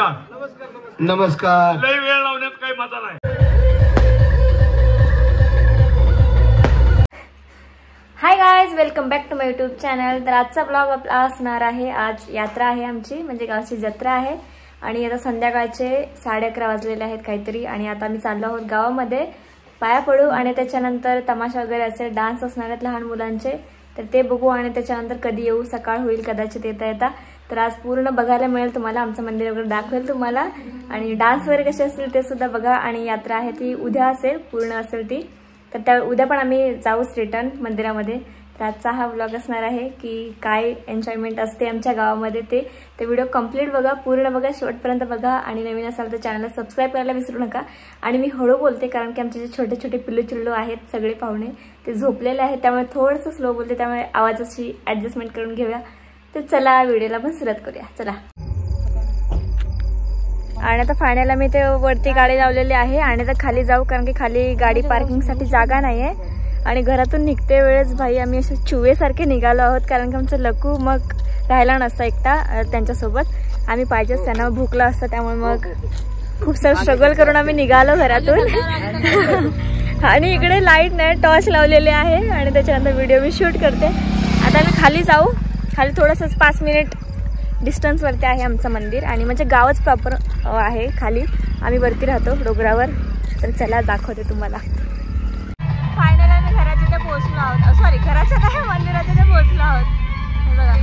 नमस्कार नमस्कार. लय वेळ लावण्यात काही मजा नाही. Hi guys, welcome back to my YouTube channel. तर आजचा ब्लॉग आपला असणार आहे. आज यात्रा आहे आमची, म्हणजे गावची जत्रा आहे आणि आता संध्याकाळचे 11:30 वाजलेले आहेत काहीतरी. आणि आता आम्ही चाललो आहोत गावामध्ये पाया पडू आणि त्याच्यानंतर तमाशा वगैरे असेल, डान्स असणार आहेत लहान मुलांचे, तर ते बघू. आणि त्याच्यानंतर कधी येऊ, सकाळ होईल कदाचित येता. तर आज पूर्ण बघायला मिळेल तुम्हाला, आमचं मंदिर वगैरे दाखवेल तुम्हाला. आणि डान्स वगैरे कसे असतील ते सुद्धा बघा. आणि यात्रा आहे ती उद्या असेल, पूर्ण असेल ती. तर त्या उद्या पण आम्ही जाऊच रिटर्न मंदिरामध्ये. तर आजचा हा व्लॉग असणार आहे की काय एन्जॉयमेंट असते आमच्या गावामध्ये ते व्हिडिओ कंप्लीट बघा, पूर्ण बघा, शेवटपर्यंत बघा. आणि नवीन असाल तर चॅनलला सबस्क्राईब करायला विसरू नका. आणि मी हळू बोलते कारण की आमचे जे छोटे छोटे पिल्लू चिल्लू आहेत सगळे पाहुणे ते झोपलेले आहेत, त्यामुळे थोडंसं स्लो बोलते, त्यामुळे आवाजाची ॲडजस्टमेंट करून घेऊया. तर चला व्हिडिओला पण सुरुवात करूया. चला. आणि आता फायनल मी ते वरती गाडी लावलेली आहे आणि आता खाली जाऊ कारण की खाली गाडी पार्किंगसाठी जागा नाही आहे. आणि घरातून निघते वेळेस भाई आम्ही असे चुवेसारखे निघालो आहोत कारण की आमचं लकू मग राहायला नसता एकटा त्यांच्यासोबत. आम्ही पाहिजेच, त्यांना भूकला असतं, त्यामुळे मग खूप सारं स्ट्रगल करून आम्ही निघालो घरातून. आणि इकडे लाईट नाही, टॉर्च लावलेले आहे आणि त्याच्यानंतर व्हिडिओ मी शूट करते. आता आम्ही खाली जाऊ. खाली थोडंसंच 5 मिनिट डिस्टन्सवरती आहे आमचं मंदिर आणि म्हणजे गावच प्रॉपर आहे. खाली आम्ही वरती राहतो डोंगरावर. तर चला दाखवते तुम्हाला. फायनल आम्ही घराच्या इथे पोहोचलो आहोत. सॉरी, घराच्या काय, मंदिराच्या इथे पोहोचलो आहोत. हे बघा.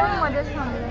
एकदम मजेत थांबले.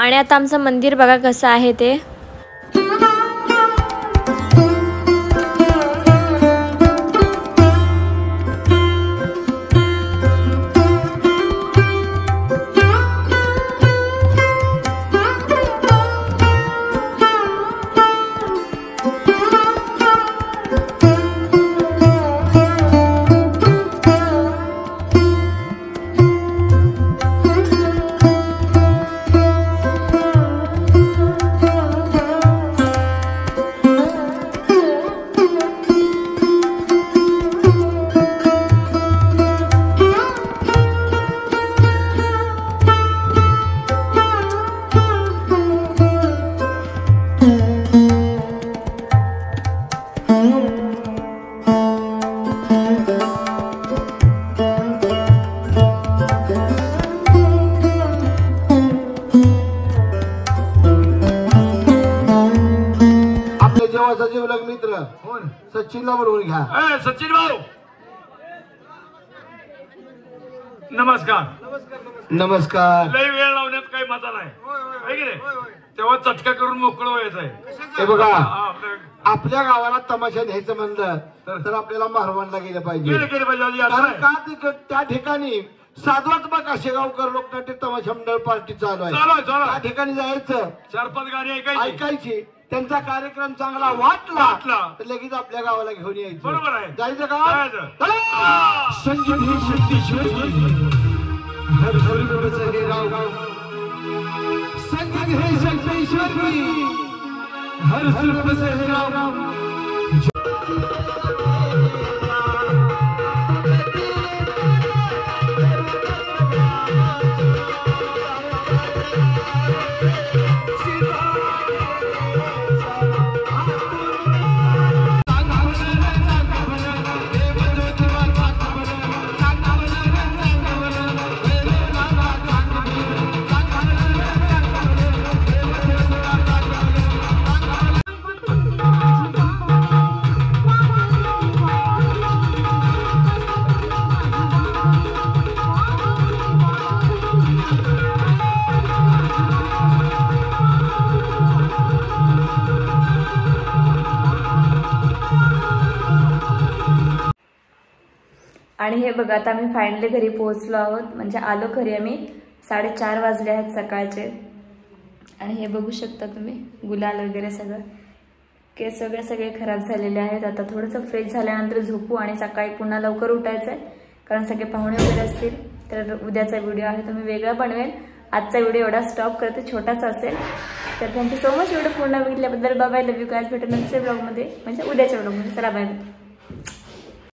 आणि आता आमचं मंदिर बघा कसं आहे ते. जीवलग मित्र कोण सचिनला बरोबर घ्या. सचिन भाऊ नमस्कार. नमस्कार. लय वेळ लावण्यात काही मजा नाही आहे की नाही. तेव्हा चटका करून मोकळं व्हायचं आहे. हे बघा आपल्या गावाला तमाशा न्यायचं म्हणलं तर आपल्याला मारवाडला गेलं पाहिजे. कारण का त्या ठिकाणी साधवात्मक काशेगावकर लोकनाट्य तमाशा मंडळ पार्टी चालू आहे. त्या ठिकाणी जायचं 4-5 गाणी ऐकायची. त्यांचा कार्यक्रम चांगला वाटला तर लगेच आपल्या गावाला घेऊन यायचं. बरोबर आहे. जायचं का संगीत ही शक्तीश्वरी हर हर राव. संगीत हे शक्तीश्वरी हर हर राव. आणि हे बघा आता आम्ही फायनली घरी पोहोचलो आहोत. म्हणजे आलो घरी आम्ही 4:30 वाजले आहेत सकाळचे. आणि हे बघू शकता तुम्ही गुलाल वगैरे सगळं केस सगळे खराब झालेले आहेत. आता थोडंसं फ्रेश झाल्यानंतर झोपू आणि सकाळी पुन्हा लवकर उठायचं आहे कारण सगळे पाहुणे वगैरे असतील. तर उद्याचा व्हिडिओ आहे तो मी वेगळा बनवेल. आजचा व्हिडिओ एवढा स्टॉप करते छोटासा असेल. तर थँक्यू सो मच व्हिडिओ पूर्ण बघितल्याबद्दल. Bye bye. Love you guys. भेटू नेक्स्ट ब्लॉगमध्ये म्हणजे उद्याच्या ब्लॉगमध्ये. चला बाय बाय.